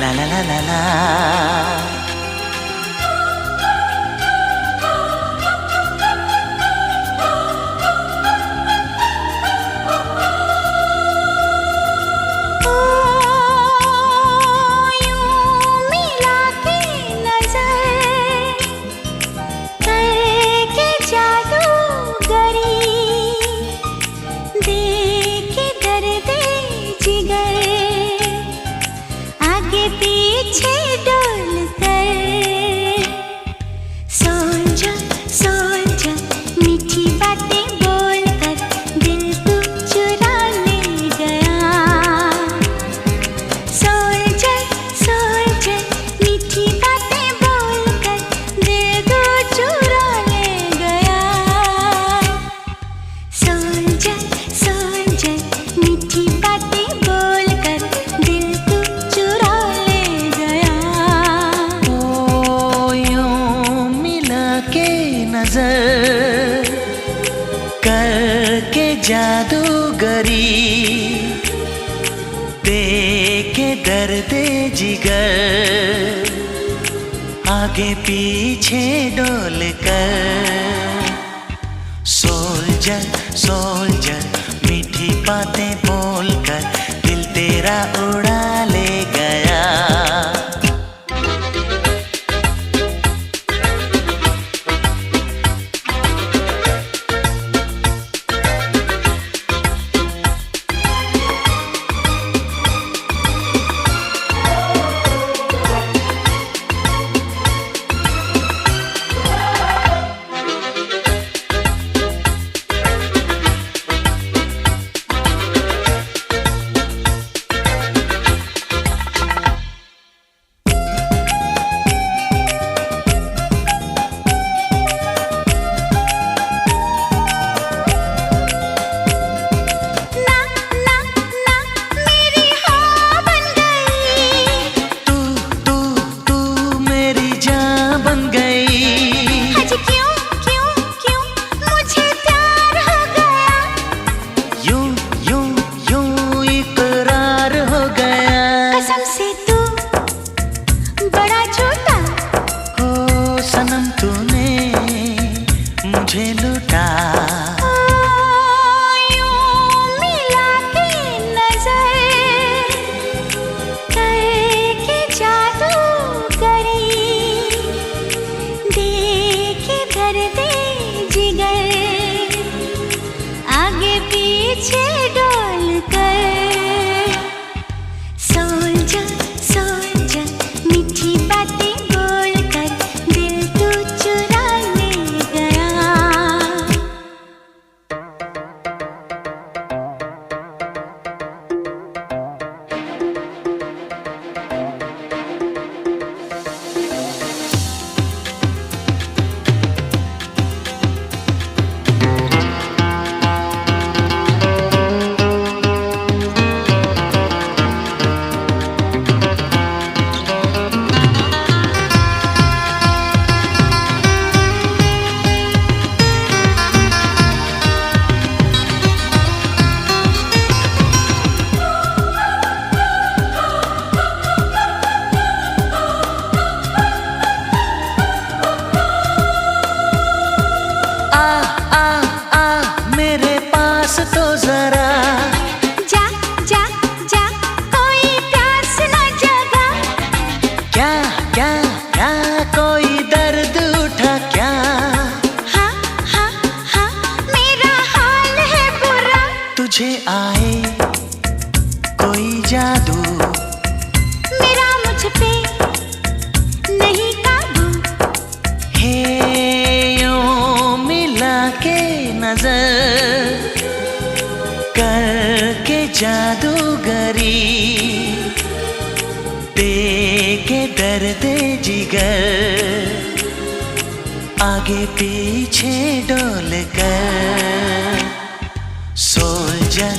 ला ला ला ला ला। नजर करके जादूगरी देके दर्द जिगर आगे पीछे डोल कर। सोल्जर सोल्जर मीठी बातें बोलकर दिल तेरा उड़ा ले गया। सनम तूने मुझे लुटा यूं मिला के नजर करके जादूगरी देके दर्द जिगर आगे पीछे डोल कर। सोल्जर सोल्जर मीठी बातें तो जरा जा जा जा कोई प्यास न जगा। क्या क्या क्या कोई दर्द उठा क्या। हाँ हाँ हाँ मेरा हाल है बुरा। तुझे आए कोई जादू मेरा मुझ पे नहीं काबू। हे यूं मिला के नजर करके जादूगरी देके दर्द जिगर आगे पीछे डोल कर। सोल्जर